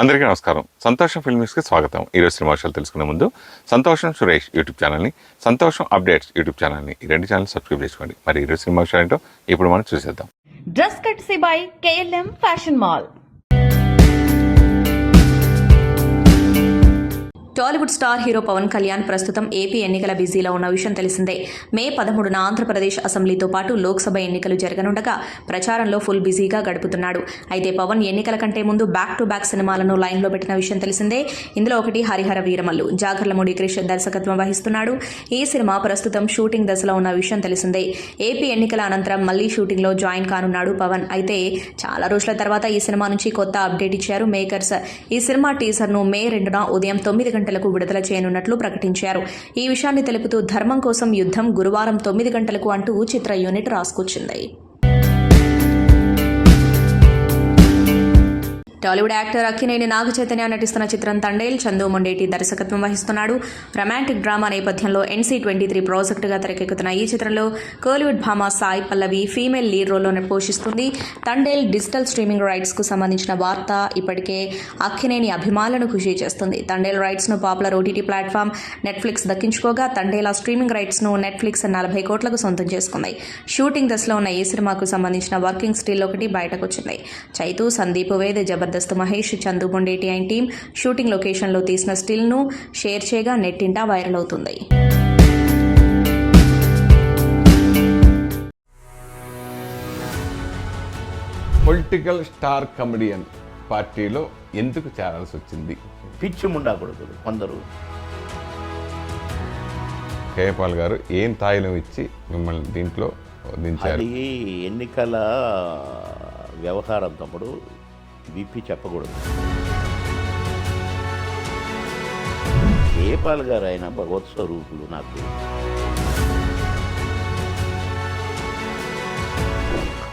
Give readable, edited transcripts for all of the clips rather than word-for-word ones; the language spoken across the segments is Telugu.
అందరికీ నమస్కారం. సంతోషం ఫిల్మ్స్కి స్వాగతం. ఈరోజు సినిమా విషయాలు తెలుసుకునే ముందు సంతోషం సురేష్ యూట్యూబ్ ఛానల్ని, సంతోషం అప్డేట్స్ యూట్యూబ్ ఛానల్ని, ఈ రెండు ఛానల్ సబ్స్క్రైబ్ చేసుకోండి. మరి ఈరోజు సినిమా విషయాలు ఏంటో ఇప్పుడు మనం చూసేద్దాం. Dress courtesy by KLM fashion mall. Tollywood star hero Pawan Kalyan ప్రస్తుతం ఏపీ ఎన్నికల బిజీలో ఉన్న విషయం తెలిసిందే. మే 13న ఆంధ్రప్రదేశ్ అసెంబ్లీతో పాటు లోక్సభ ఎన్నికలు జరగనుండగా ప్రచారంలో ఫుల్ బిజీగా గడుపుతున్నాడు. అయితే పవన్ ఎన్నికల కంటే ముందు బ్యాక్ టు బ్యాక్ సినిమాలను లైన్లో పెట్టిన విషయం తెలిసిందే. ఇందులో ఒకటి హరిహర వీరమల్లు. జాగర్లమూడి క్రిష్ దర్శకత్వం వహిస్తున్నాడు. ఈ సినిమా ప్రస్తుతం షూటింగ్ దశలో ఉన్న విషయం తెలిసిందే. ఏపీ ఎన్నికల అనంతరం మళ్లీ షూటింగ్లో జాయిన్ కానున్నాడు పవన్. అయితే చాలా రోజుల తర్వాత ఈ సినిమా నుంచి కొత్త అప్డేట్ ఇచ్చారు మేకర్స్. ఈ సినిమా టీజర్ను మే 2న ఉదయం 9 గంటలకు విడుదల చేయనున్నట్లు ప్రకటించారు. ఈ విషయాన్ని తెలుపుతూ ధర్మం కోసం యుద్ధం గురువారం 9 గంటలకు అంటూ చిత్ర యూనిట్ రాసుకొచ్చింది. టాలీవుడ్ యాక్టర్ అక్కినేని నాగచైతన్య నటిస్తున్న చిత్రం తండేల్. చందు మొండేటి దర్శకత్వం వహిస్తున్నాడు. రొమాంటిక్ డ్రామా నేపథ్యంలో NC-23 ప్రాజెక్టుగా తెరకెక్కుతున్న ఈ చిత్రంలో కోలీవుడ్ భామ సాయి పల్లవి ఫీమేల్ లీడ్ రోల్లో పోషిస్తుంది. తండేల్ డిజిటల్ స్ట్రీమింగ్ రైట్స్ కు సంబంధించిన వార్త ఇప్పటికే అక్కినేని అభిమానులను ఖుషి చేస్తుంది. తండేల్ రైట్స్ ను పాపులర్ OTT ప్లాట్ఫామ్ నెట్ఫ్లిక్స్ దక్కించుకోగా తండేల్ స్ట్రీమింగ్ రైట్స్ ను నెట్ఫ్లిక్స్ 40 కోట్లకు సొంతం చేసుకుంది. షూటింగ్ దశలో ఉన్న ఈ సినిమాకు సంబంధించిన వర్కింగ్ స్టిల్ ఒకటి బయటకొచ్చింది. Chaitu, Sandeep Ved, Jabardasth Mahesh, Chandu Bondeti and team shooting లొకేషన్లో తీసిన స్టిల్ను షేర్ చేయగా నెట్టింటా వైరల్ అవుతుంది. పొలిటికల్ స్టార్ కమెడియన్ పార్టీలో ఎందుకు చేరాల్సి వచ్చింది? పిచ్చి ఉండకూడదు కొందరు. కేపాల్ గారు ఏం తాయిలం ఇచ్చి మిమ్మల్ని దీంట్లో దించారు? అది ఎన్నికల వ్యవహారం తప్పుడు విప్పి చెప్పకూడదు. కేపాల్ గారు ఆయన భగవత్ స్వరూపులు. నాకు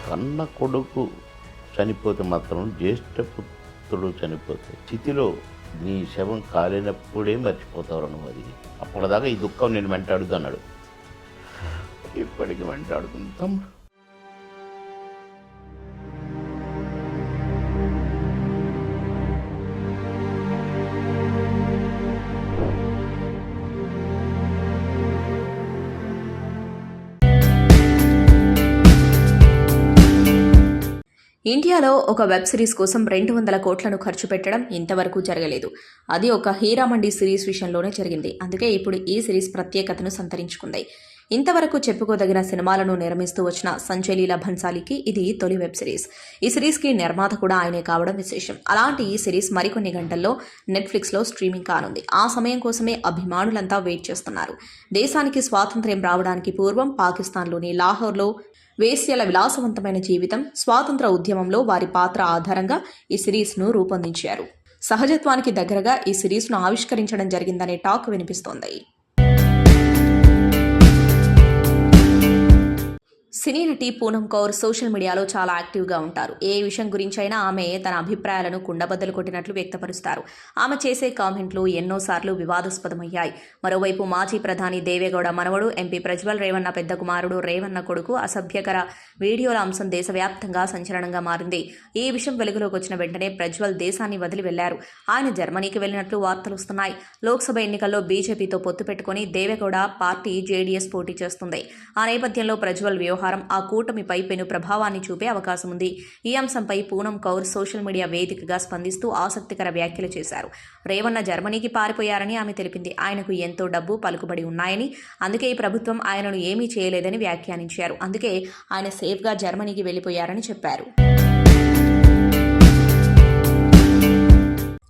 కన్న కొడుకు చనిపోతే మాత్రం జ్యేష్ఠ పుత్రుడు చనిపోతే స్థితిలో నీ శవం కాలినప్పుడే మర్చిపోతావు నువ్వు. అది అప్పటిదాకా ఈ దుఃఖం నేను వెంటాడుతూ అన్నాడు. ఇప్పటికి వెంటాడుతుంటాం. ఇండియాలో ఒక వెబ్ సిరీస్ కోసం 200 కోట్లను ఖర్చు పెట్టడం ఇంతవరకు జరగలేదు. అది ఒక హీరామండి సిరీస్ విషయంలోనే జరిగింది. అందుకే ఇప్పుడు ఈ సిరీస్ ప్రత్యేకతను సంతరించుకుంది. ఇంతవరకు చెప్పుకోదగిన సినిమాలను నిర్మిస్తూ వచ్చిన సంజయ్ లీలా భన్సాలీకి ఇది తొలి వెబ్ సిరీస్. ఈ సిరీస్కి నిర్మాత కూడా ఆయనే కావడం విశేషం. అలాంటి ఈ సిరీస్ మరికొన్ని గంటల్లో నెట్ఫ్లిక్స్లో స్ట్రీమింగ్ కానుంది. ఆ సమయం కోసమే అభిమానులంతా వెయిట్ చేస్తున్నారు. దేశానికి స్వాతంత్ర్యం రావడానికి పూర్వం పాకిస్తాన్లోని లాహోర్లో వేశ్యల విలాసవంతమైన జీవితం, స్వాతంత్ర ఉద్యమంలో వారి పాత్ర ఆధారంగా ఈ సిరీస్ను రూపొందించారు. సహజత్వానికి దగ్గరగా ఈ సిరీస్ను ఆవిష్కరించడం జరిగిందనే టాక్ వినిపిస్తోంది. సినీ నటి పూనం కౌర్ సోషల్ మీడియాలో చాలా యాక్టివ్గా ఉంటారు. ఏ విషయం గురించైనా ఆమె తన అభిప్రాయాలను కుండబద్దలు కొట్టినట్లు వ్యక్తపరుస్తారు. ఆమె చేసే కామెంట్లు ఎన్నోసార్లు వివాదాస్పదమయ్యాయి. మరోవైపు మాజీ ప్రధాని దేవేగౌడ మనవడు MP ప్రజ్వల్ రేవన్న పెద్ద కుమారుడు రేవన్న కొడుకు అసభ్యకర వీడియోల అంశం దేశవ్యాప్తంగా సంచలనంగా మారింది. ఈ విషయం వెలుగులోకి వచ్చిన వెంటనే ప్రజ్వల్ దేశాన్ని వదిలి వెళ్లారు. ఆయన జర్మనీకి వెళ్లినట్లు వార్తలు వస్తున్నాయి. లోక్సభ ఎన్నికల్లో బీజేపీతో పొత్తు పెట్టుకుని దేవేగౌడ పార్టీ JDS పోటీ చేస్తుంది. ఆ నేపథ్యంలో ప్రజ్వల్ వ్యవహారం ఆ కూటమిపై పెను ప్రభావాన్ని చూపే అవకాశం ఉంది. ఈ అంశంపై పూనం కౌర్ సోషల్ మీడియా వేదికగా స్పందిస్తూ ఆసక్తికర వ్యాఖ్యలు చేశారు. రేవన్న జర్మనీకి పారిపోయారని ఆమె తెలిపింది. ఆయనకు ఎంతో డబ్బు, పలుకుబడి ఉన్నాయని, అందుకే ఈ ప్రభుత్వం ఆయనను ఏమీ చేయలేదని వ్యాఖ్యానించారు. అందుకే ఆయన సేఫ్గా జర్మనీకి వెళ్లిపోయారని చెప్పారు.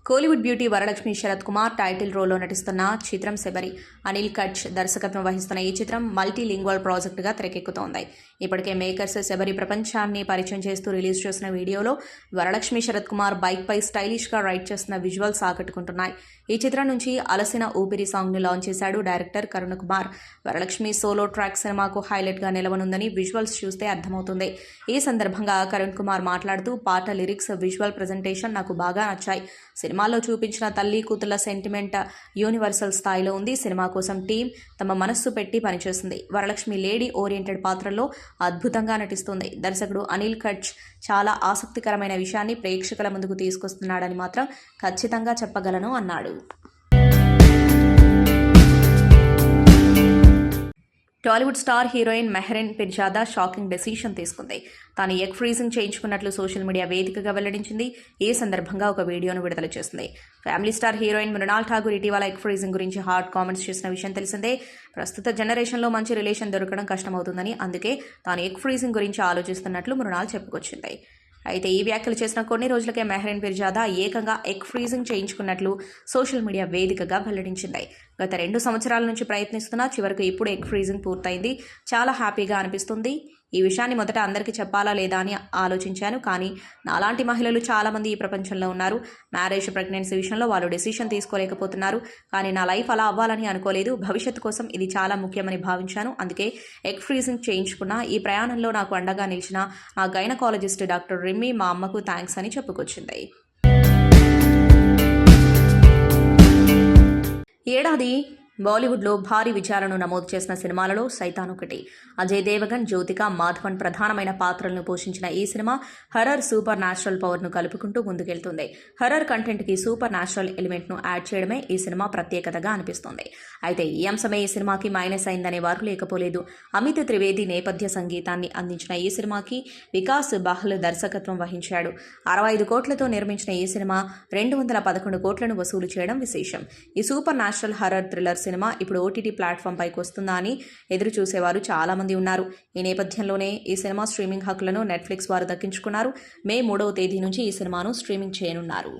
కోలీవుడ్ బ్యూటీ వరలక్ష్మి శరత్ కుమార్ టైటిల్ రోల్లో నటిస్తున్న చిత్రం శబరి. అనిల్ కచ్ దర్శకత్వం వహిస్తున్న ఈ చిత్రం మల్టీలింగ్వల్ ప్రాజెక్టుగా తెరకెక్కుతోంది. ఇప్పటికే మేకర్స్ శబరి ప్రపంచాన్ని పరిచయం చేస్తూ రిలీజ్ చేసిన వీడియోలో వరలక్ష్మి శరత్ కుమార్ బైక్పై స్టైలిష్గా రైడ్ చేస్తున్న విజువల్స్ ఆకట్టుకుంటున్నాయి. ఈ చిత్రం నుంచి అలసిన ఊపిరి సాంగ్ను లాంచ్ చేశాడు director Karun Kumar. Varalakshmi solo track సినిమాకు హైలైట్గా నిలవనుందని విజువల్స్ చూస్తే అర్థమవుతుంది. ఈ సందర్భంగా కరుణ్ కుమార్ మాట్లాడుతూ పాట లిరిక్స్, విజువల్ ప్రజెంటేషన్ నాకు బాగా నచ్చాయి. సినిమా సినిమాల్లో చూపించిన తల్లి కూతుళ్ల సెంటిమెంట్ యూనివర్సల్ స్థాయిలో ఉంది. సినిమా కోసం టీం తమ మనస్సు పెట్టి పనిచేసింది. వరలక్ష్మి లేడీ ఓరియంటెడ్ పాత్రలో అద్భుతంగా నటిస్తుంది. దర్శకుడు అనిల్ కచ్ చాలా ఆసక్తికరమైన విషయాన్ని ప్రేక్షకుల ముందుకు తీసుకొస్తున్నాడని మాత్రం ఖచ్చితంగా చెప్పగలను అన్నాడు. Tollywood star heroine Mehreen Pirzada shocking decision తీసుకుంది. తాను ఎగ్ ఫ్రీజింగ్ చేయించుకున్నట్లు సోషల్ మీడియా వేదికగా వెల్లడించింది. ఈ సందర్భంగా ఒక వీడియోను విడుదల చేసింది. ఫ్యామిలీ స్టార్ హీరోయిన్ మృణాల్ ఠాగూర్ ఇటీవల ఎగ్ ఫ్రీజింగ్ గురించి హాట్ కామెంట్స్ చేసిన విషయం తెలిసిందే. ప్రస్తుత జనరేషన్లో మంచి రిలేషన్ దొరకడం కష్టమవుతుందని, అందుకే తాను ఎగ్ ఫ్రీజింగ్ గురించి ఆలోచిస్తున్నట్లు మృణాల్ చెప్పుకొచ్చింది. అయితే ఈ వ్యాఖ్యలు చేసిన కొన్ని రోజులకే మెహ్రీన్ పిర్జాదా ఏకంగా ఎగ్ ఫ్రీజింగ్ చేయించుకున్నట్లు సోషల్ మీడియా వేదికగా వెల్లడించింది. గత 2 సంవత్సరాల నుంచి ప్రయత్నిస్తున్నా చివరకు ఇప్పుడు ఎగ్ ఫ్రీజింగ్ పూర్తయింది. చాలా హ్యాపీగా అనిపిస్తుంది. ఈ విషయాన్ని మొదట అందరికీ చెప్పాలా లేదా అని ఆలోచించాను. కానీ నాలాంటి మహిళలు చాలామంది ఈ ప్రపంచంలో ఉన్నారు. మ్యారేజ్, ప్రెగ్నెన్సీ విషయంలో వాళ్ళు డెసిషన్ తీసుకోలేకపోతున్నారు. కానీ నా లైఫ్ అలా అవ్వాలని అనుకోలేదు. భవిష్యత్తు కోసం ఇది చాలా ముఖ్యమని భావించాను. అందుకే ఎగ్ ఫ్రీజింగ్ చేయించుకున్నా. ఈ ప్రయాణంలో నాకు అండగా నిలిచిన నా గైనకాలజిస్ట్ డాక్టర్ రిమ్మీ మా అమ్మకు థ్యాంక్స్ అని చెప్పుకొచ్చింది. ఏడాది బాలీవుడ్లో భారీ విజయాలను నమోదు చేసిన సినిమాలలో సైతాన్ ఒకటి. అజయ్ దేవగన్, జ్యోతిక, మాధవన్ ప్రధానమైన పాత్రలను పోషించిన ఈ సినిమా హర్రర్, సూపర్ న్యాచురల్ పవర్ను కలుపుకుంటూ ముందుకెళ్తుంది. హర్రర్ కంటెంట్కి సూపర్ న్యాచురల్ ఎలిమెంట్ను యాడ్ చేయడమే ఈ సినిమా ప్రత్యేకతగా అనిపిస్తుంది. అయితే ఈ అంశమే ఈ సినిమాకి మైనస్ అయిందనే వారు లేకపోలేదు. అమిత్ త్రివేది నేపథ్య సంగీతాన్ని అందించిన ఈ సినిమాకి వికాస్ బహల్ దర్శకత్వం వహించాడు. 65 కోట్లతో నిర్మించిన ఈ సినిమా 211 కోట్లను వసూలు చేయడం విశేషం. ఈ super natural horror thriller cinema ఇప్పుడు ఓటీటీ ప్లాట్ఫామ్ పైకి వస్తుందా అని ఎదురు చూసేవారు చాలా మంది ఉన్నారు. ఈ నేపథ్యంలోనే ఈ సినిమా స్ట్రీమింగ్ హక్కులను నెట్ఫ్లిక్స్ వారు దక్కించుకున్నారు. మే 3వ తేదీ నుంచి ఈ సినిమాను స్ట్రీమింగ్ చేయనున్నారు.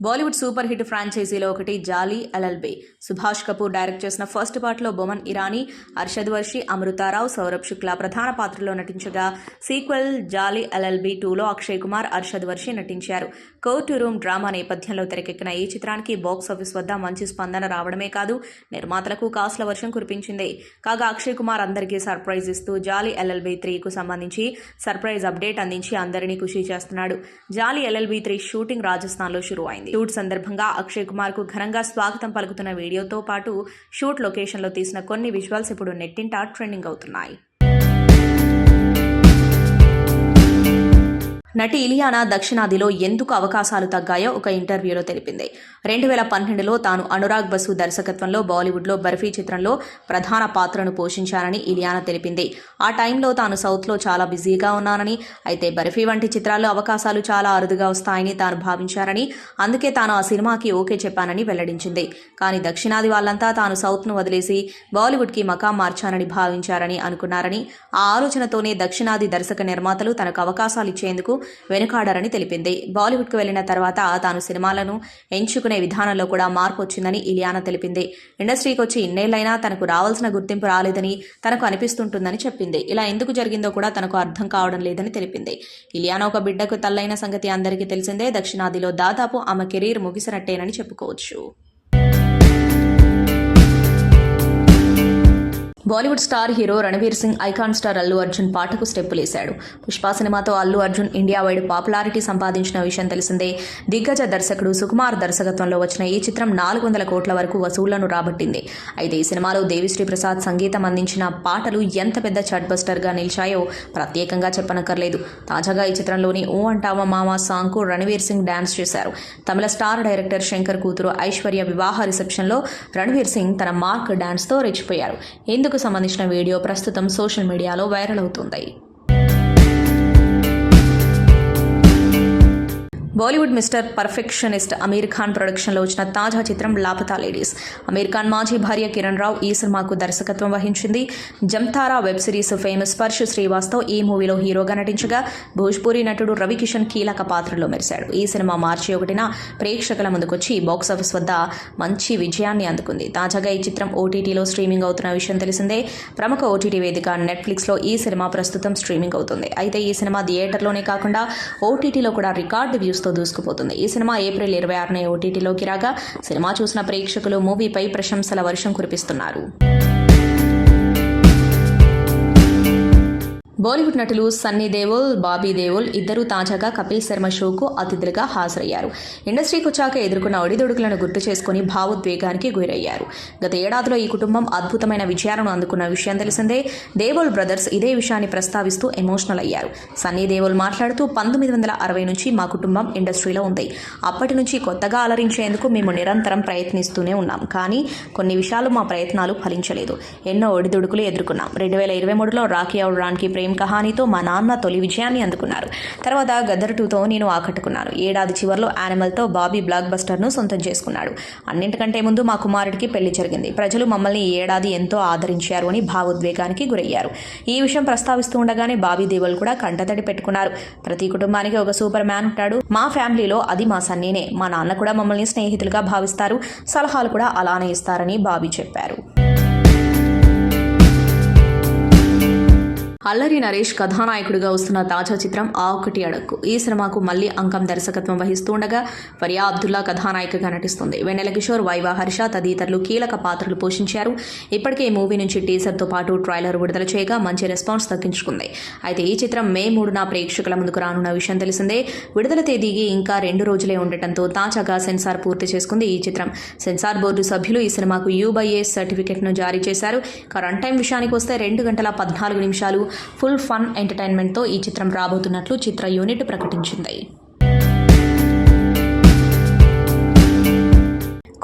బాలీవుడ్ సూపర్ హిట్ ఫ్రాంచైజీలో ఒకటి జాలీ ఎల్ఎల్బీ. సుభాష్ కపూర్ డైరెక్ట్ చేసిన ఫస్ట్ పార్ట్లో బొమన్ ఇరానీ, అర్షద్ వర్షి, అమృతారావు, సౌరభ్ శుక్లా ప్రధాన పాత్రలో నటించగా సీక్వెల్ జాలీ ఎల్ఎల్బీ 2లో అక్షయ్ కుమార్, అర్షద్ వర్షి నటించారు. కోర్టు రూమ్ డ్రామా నేపథ్యంలో తెరకెక్కిన ఈ చిత్రానికి బాక్సాఫీస్ వద్ద మంచి స్పందన రావడమే కాదు, నిర్మాతలకు కాస్ట్ల వర్షం కురిపించింది. కాగా అక్షయ్ కుమార్ అందరికీ సర్ప్రైజ్ ఇస్తూ జాలీ ఎల్ఎల్బీ 3కు సంబంధించి సర్ప్రైజ్ అప్డేట్ అందించి అందరినీ ఖుషి చేస్తున్నాడు. జాలీ ఎల్ఎల్బీ 3 షూటింగ్ రాజస్థాన్లో షురూ అయింది. షూట్ సందర్భంగా అక్షయ్ కుమార్ కు ఘనంగా స్వాగతం పలుకుతున్న వీడియోతో పాటు షూట్ లొకేషన్లో తీసిన కొన్ని విజువల్స్ ఇప్పుడు నెట్టింట ట్రెండింగ్ అవుతున్నాయి. నటి ఇలియానా దక్షిణాదిలో ఎందుకు అవకాశాలు తగ్గాయో ఒక ఇంటర్వ్యూలో తెలిపింది. 2012లో తాను అనురాగ్ బసు దర్శకత్వంలో బాలీవుడ్లో బర్ఫీ చిత్రంలో ప్రధాన పాత్రను పోషించానని ఇలియానా తెలిపింది. ఆ టైంలో తాను సౌత్లో చాలా బిజీగా ఉన్నానని, అయితే బర్ఫీ వంటి చిత్రాల్లో అవకాశాలు చాలా అరుదుగా వస్తాయని తాను భావించారని, అందుకే తాను ఆ సినిమాకి ఓకే చెప్పానని వెల్లడించింది. కానీ దక్షిణాది వాళ్ళంతా తాను సౌత్ను వదిలేసి బాలీవుడ్కి మకాం మార్చానని భావించారని అనుకున్నారని, ఆ ఆలోచనతోనే దక్షిణాది దర్శక నిర్మాతలు తనకు అవకాశాలు ఇచ్చేందుకు వెనుకాడారని తెలిపింది. బాలీవుడ్కు వెళ్లిన తర్వాత తాను సినిమాలను ఎంచుకునే విధానంలో కూడా మార్పు వచ్చిందని ఇలియానా తెలిపింది. ఇండస్ట్రీకి వచ్చి ఇన్నేళ్లైనా తనకు రావాల్సిన గుర్తింపు రాలేదని తనకు అనిపిస్తుంటుందని చెప్పింది. ఇలా ఎందుకు జరిగిందో కూడా తనకు అర్థం కావడం లేదని తెలిపింది. ఇలియానా ఒక బిడ్డకు తల్లైన సంగతి అందరికీ తెలిసిందే. దక్షిణాదిలో దాదాపు ఆమె కెరీర్ ముగిసినట్టేనని చెప్పుకోవచ్చు. Bollywood star hero Ranveer Singh icon star Allu Arjun పాటకు స్టెప్పులేశాడు. పుష్ప సినిమాతో Allu Arjun India wide popularity సంపాదించిన విషయం తెలిసిందే. దిగ్గజ దర్శకుడు సుకుమార్ దర్శకత్వంలో వచ్చిన ఈ చిత్రం 400 కోట్ల వరకు వసూళ్లను రాబట్టింది. అయితే ఈ సినిమాలో దేవిశ్రీ ప్రసాద్ సంగీతం అందించిన పాటలు ఎంత పెద్ద చాట్ బస్టర్గా నిలిచాయో ప్రత్యేకంగా చెప్పనక్కర్లేదు. తాజాగా ఈ చిత్రంలోని ఓ అంటావా మామా సాంగ్కు రణవీర్ సింగ్ డాన్స్ చేశారు. తమిళ స్టార్ డైరెక్టర్ శంకర్ కూతురు ఐశ్వర్య వివాహ రిసెప్షన్లో రణవీర్ సింగ్ తన మార్క్ డాన్స్తో రెచ్చిపోయారు. ఇందుకు సంబంధించిన వీడియో ప్రస్తుతం సోషల్ మీడియాలో వైరల్ అవుతుంది. బాలీవుడ్ మిస్టర్ పర్ఫెక్షనిస్ట్ అమీర్ ఖాన్ ప్రొడక్షన్లో వచ్చిన తాజా చిత్రం లాపతా లేడీస్. అమీర్ ఖాన్ మాజీ భార్య కిరణ్ రావు ఈ సినిమాకు దర్శకత్వం వహించింది. Jamtara web series famous Sparsh Shrivastava ఈ మూవీలో హీరోగా నటించగా భోజ్పూరి నటుడు రవికిషన్ కీలక పాత్రలో మెరిశాడు. ఈ సినిమా మార్చి 1న ప్రేక్షకుల ముందుకొచ్చి బాక్సాఫీస్ వద్ద మంచి విజయాన్ని అందుకుంది. తాజాగా ఈ చిత్రం ఓటీటీలో స్ట్రీమింగ్ అవుతున్న విషయం తెలిసిందే. ప్రముఖ ఓటీటీ వేదిక నెట్ఫ్లిక్స్లో ఈ సినిమా ప్రస్తుతం స్ట్రీమింగ్ అవుతుంది. అయితే ఈ సినిమా థియేటర్లోనే కాకుండా ఓటీటీలో కూడా రికార్డు వ్యూస్తో దూసుకుపోతుంది. ఈ సినిమా ఏప్రిల్ 26న ఓటీటీలోకి రాగా సినిమా చూసిన ప్రేక్షకులు మూవీపై ప్రశంసల వర్షం కురిపిస్తున్నారు. బాలీవుడ్ నటులు సన్నీ దేవోల్, బాబీ దేవోల్ ఇద్దరూ తాజాగా కపిల్ శర్మ షోకు అతిథులుగా హాజరయ్యారు. ఇండస్ట్రీకి వచ్చాక ఎదుర్కొన్న ఒడిదుడుకులను గుర్తు చేసుకుని భావోద్వేగానికి గురయ్యారు. గత ఏడాదిలో ఈ కుటుంబం అద్భుతమైన విజయాలను అందుకున్న విషయం తెలిసిందే. దేవోల్ బ్రదర్స్ ఇదే విషయాన్ని ప్రస్తావిస్తూ ఎమోషనల్ అయ్యారు. సన్నీ దేవోల్ మాట్లాడుతూ 1960 నుంచి మా కుటుంబం ఇండస్ట్రీలో ఉంది. అప్పటి నుంచి కొత్తగా అలరించేందుకు మేము నిరంతరం ప్రయత్నిస్తూనే ఉన్నాం. కానీ కొన్ని విషయాలు మా ప్రయత్నాలు ఫలించలేదు. ఎన్నో ఒడిదుడుకులు ఎదుర్కొన్నాం. 2023లో రాఖీ ఔర్ రాన్కి ప్రేమ్ కహానీతో మా నాన్న తొలి విజయాన్ని అందుకున్నారు. తర్వాత గద్దర్ 2తో నేను ఆకట్టుకున్నాను. ఏడాది చివరిలో యానిమల్తో బాబీ బ్లాక్ బస్టర్ను సొంతం చేసుకున్నాడు. అన్నింటికంటే ముందు మా కుమారుడికి పెళ్లి జరిగింది. ప్రజలు మమ్మల్ని ఈ ఏడాది ఎంతో ఆదరించారు అని భావోద్వేగానికి గురయ్యారు. ఈ విషయం ప్రస్తావిస్తూ ఉండగానే బాబీ దేవోల్ కూడా కంటతడి పెట్టుకున్నారు. ప్రతి కుటుంబానికి ఒక సూపర్ మ్యాన్ ఉంటాడు. మా ఫ్యామిలీలో అది మా సన్నీనే. మా నాన్న కూడా మమ్మల్ని స్నేహితులుగా భావిస్తారు. సలహాలు కూడా అలానే ఇస్తారని బాబీ చెప్పారు. అల్లరి నరేష్ కథానాయకుడిగా వస్తున్న తాజా చిత్రం ఆ ఒకటి అడక్కు. ఈ సినిమాకు మళ్లీ అంకం దర్శకత్వం వహిస్తూ ఉండగా ఫరియా అబ్దుల్లా కథానాయికగా నటిస్తుంది. వెన్నెల కిషోర్, వైవా హర్ష తదితరులు కీలక పాత్రలు పోషించారు. ఇప్పటికే ఈ మూవీ నుంచి టీజర్తో పాటు ట్రైలర్ విడుదల చేయగా మంచి రెస్పాన్స్ దక్కించుకుంది. అయితే ఈ చిత్రం మే 3న ప్రేక్షకుల ముందుకు రానున్న విషయం తెలిసిందే. విడుదల తేదీకి ఇంకా 2 రోజులే ఉండటంతో తాజాగా సెన్సార్ పూర్తి చేసుకుంది ఈ చిత్రం. సెన్సార్ బోర్డు సభ్యులు ఈ సినిమాకు U/A సర్టిఫికెట్ను జారీ చేశారు. రన్ టైం విషయానికి వస్తే 2 గంటల 14 నిమిషాలు ఫుల్ ఫన్ ఎంటర్టైన్మెంట్తో ఈ చిత్రం రాబోతున్నట్లు చిత్ర యూనిట్ ప్రకటించింది.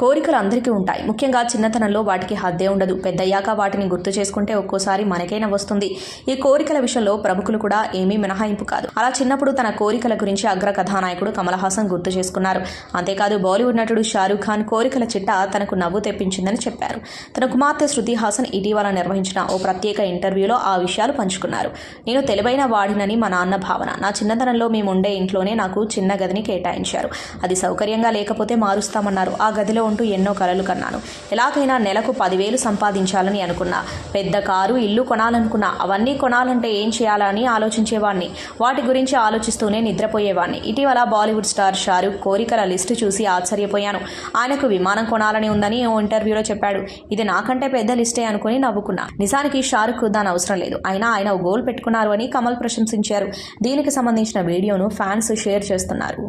కోరికలు అందరికీ ఉంటాయి. ముఖ్యంగా చిన్నతనంలో వాటికి హద్దే ఉండదు. పెద్దయ్యాక వాటిని గుర్తు చేసుకుంటే ఒక్కోసారి మనకైనా వస్తుంది. ఈ కోరికల విషయంలో ప్రముఖులు కూడా ఏమీ మినహాయింపు కాదు. అలా చిన్నప్పుడు తన కోరికల గురించి అగ్ర కథానాయకుడు కమల్ హాసన్ గుర్తు చేసుకున్నారు. అంతేకాదు బాలీవుడ్ నటుడు షారూఖ్ ఖాన్ కోరికల చిట్ట తనకు నవ్వు తెప్పించిందని చెప్పారు. తన కుమార్తె శృతి హాసన్ ఇటీవల నిర్వహించిన ఓ ప్రత్యేక ఇంటర్వ్యూలో ఆ విషయాలు పంచుకున్నారు. నేను తెలివైన వాడినని మా నాన్న భావన. నా చిన్నతనంలో మేముండే ఇంట్లోనే నాకు చిన్న గదిని కేటాయించారు. అది సౌకర్యంగా లేకపోతే మారుస్తామన్నారు. ఆ గదిలో ఉంటూ ఎన్నో కలలు కన్నాను. ఎలాగైనా నెలకు 10,000 సంపాదించాలని అనుకున్నా. పెద్ద కారు, ఇల్లు కొనాలనుకున్నా. అవన్నీ కొనాలంటే ఏం చేయాలని ఆలోచించేవాడిని. వాటి గురించి ఆలోచిస్తూనే నిద్రపోయేవాడిని. ఇటీవల బాలీవుడ్ స్టార్ షారూఖ్ కోరికల లిస్టు చూసి ఆశ్చర్యపోయాను. ఆయనకు విమానం కొనాలని ఉందని ఓ ఇంటర్వ్యూలో చెప్పాడు. ఇది నాకంటే పెద్ద లిస్టే అనుకుని నవ్వుకున్నా. నిజానికి షారూఖ్ దాని అవసరం లేదు. అయినా ఆయన ఓ గోల్ పెట్టుకున్నారు అని కమల్ ప్రశంసించారు. దీనికి సంబంధించిన వీడియోను ఫ్యాన్స్ షేర్ చేస్తున్నారు.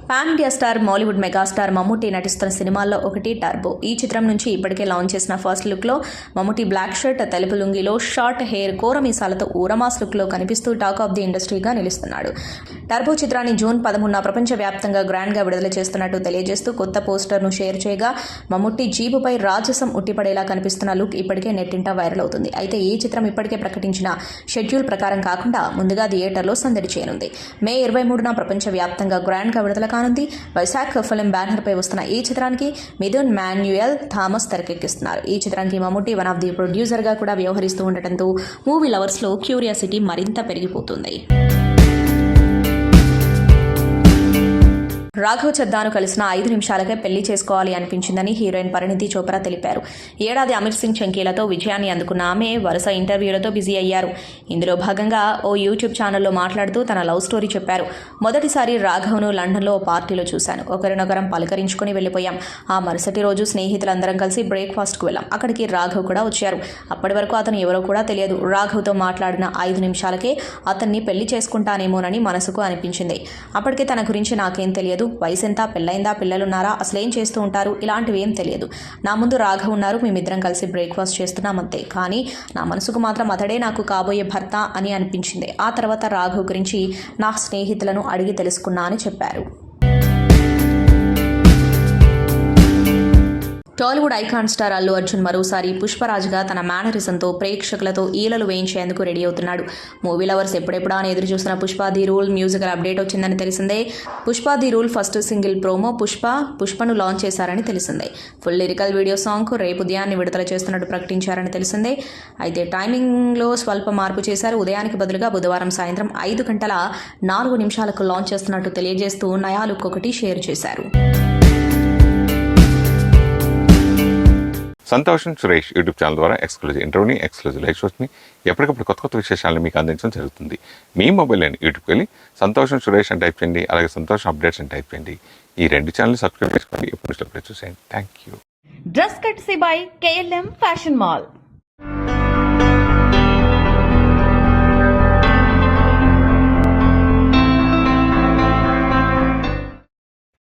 Pan India star Mollywood megastar Mammootty నటిస్తున్న సినిమాల్లో ఒకటి టర్బో. ఈ చిత్రం నుంచి ఇప్పటికే లాంచ్ చేసిన ఫస్ట్ లుక్లో మమ్ముట్టి బ్లాక్ షర్ట్, తెలుపు లుంగిలో, షార్ట్ హెయిర్, కోరమీసాలతో ఊరమాస్ లుక్లో కనిపిస్తూ టాక్ ఆఫ్ ది ఇండస్ట్రీగా నిలుస్తున్నాడు. టర్బో చిత్రాన్ని జూన్ 13న ప్రపంచవ్యాప్తంగా గ్రాండ్గా విడుదల చేస్తున్నట్టు తెలియజేస్తూ కొత్త పోస్టర్ను షేర్ చేయగా మమ్ముట్టి జీబుపై రాజసం ఉట్టిపడేలా కనిపిస్తున్న లుక్ ఇప్పటికే నెట్టింట వైరల్ అవుతుంది. అయితే ఈ చిత్రం ఇప్పటికే ప్రకటించిన షెడ్యూల్ ప్రకారం కాకుండా ముందుగా థియేటర్లో సందడి చేయనుంది. మే 23న ప్రపంచవ్యాప్తంగా గ్రాండ్గా విడుదల కానుంది. వైశాఖ్ ఫిల్మ్ బ్యానర్ పై వస్తున్న ఈ చిత్రానికి మిథున్ మాన్యుయల్ థామస్ తెరకెక్కిస్తున్నారు. ఈ చిత్రానికి Mammootty one of the producer గా కూడా వ్యవహరిస్తూ ఉండటంతో మూవీ లవర్స్ లో క్యూరియాసిటీ మరింత పెరిగిపోతుంది. రాఘవ్ చద్దాను కలిసిన 5 నిమిషాలకే పెళ్లి చేసుకోవాలి అనిపించిందని హీరోయిన్ పరిణితి చోప్రా తెలిపారు. ఏడాది అమీర్ సింగ్ చంకీలతో విజయాన్ని అందుకున్న ఆమె వరుస ఇంటర్వ్యూలతో బిజీ అయ్యారు. ఇందులో భాగంగా ఓ యూట్యూబ్ ఛానల్లో మాట్లాడుతూ తన లవ్ స్టోరీ చెప్పారు. మొదటిసారి రాఘవ్ను లండన్లో ఓ పార్టీలో చూశాను. ఒకరినొకరం పలకరించుకుని వెళ్ళిపోయాం. ఆ మరుసటి రోజు స్నేహితులందరం కలిసి బ్రేక్ఫాస్ట్కు వెళ్ళాం. అక్కడికి రాఘవ్ కూడా వచ్చారు. అప్పటి వరకు అతను ఎవరో కూడా తెలియదు. రాఘవ్తో మాట్లాడిన 5 నిమిషాలకే అతన్ని పెళ్లి చేసుకుంటానేమోనని మనసుకు అనిపించింది. అప్పటికే తన గురించి నాకేం తెలియదు. వయసు ఎంత, పెళ్ళైందా, పిల్లలున్నారా, అసలేం చేస్తూ ఉంటారు, ఇలాంటివి ఏం తెలియదు. నా ముందు రాఘవ్ ఉన్నారు. మేమిద్దరం కలిసి బ్రేక్ఫాస్ట్ చేస్తున్నామంతే. కానీ నా మనసుకు మాత్రం అతడే నాకు కాబోయే భర్త అని అనిపించింది. ఆ తర్వాత రాఘవ్ గురించి నా స్నేహితులను అడిగి తెలుసుకున్నా అని చెప్పారు. Tollywood icon star Allu Arjun మరోసారి పుష్పరాజ్గా తన మేనరిజంతో ప్రేక్షకులతో ఈలలు వేయించేందుకు రెడీ అవుతున్నాడు. మూవీ లవర్స్ ఎప్పుడెప్పుడా అని ఎదురు చూసిన Pushpa the rule musical update వచ్చిందని తెలిసిందే. Pushpa the rule first single promo పుష్పను లాంచ్ చేశారని తెలిసిందే. ఫుల్ లిరికల్ వీడియో సాంగ్కు రేపు ఉదయాన్ని విడుదల చేస్తున్నట్టు ప్రకటించారని తెలిసిందే. అయితే టైమింగ్లో స్వల్ప మార్పు చేశారు. ఉదయానికి బదులుగా బుధవారం సాయంత్రం 5 గంటల 4 నిమిషాలకు లాంచ్ చేస్తున్నట్టు తెలియజేస్తూ నయా లుక్ ఒకటి షేర్ చేశారు. సంతోషం సురేష్ యూట్యూబ్ ఛానల్ ద్వారా ఎక్స్క్లూజివ్ ఇంటర్వ్యూని, ఎక్స్క్లూజివ్ లైవ్ షోస్ని, ఎప్పటికప్పుడు కొత్త విశేషాలను మీకు అందించడం జరుగుతుంది. మీ మొబైల్ అని యూట్యూబ్కి వెళ్ళి సంతోషం సురేష్ అని టైప్ చేయండి. అలాగే సంతోషం అప్డేట్స్ అని టైప్ చేయండి. ఈ 2 ఛానల్ సబ్స్క్రైబ్ చేసుకోండి. ఎప్పుడు చూసేయండి. Thank you. Dress courtesy by KLM fashion mall.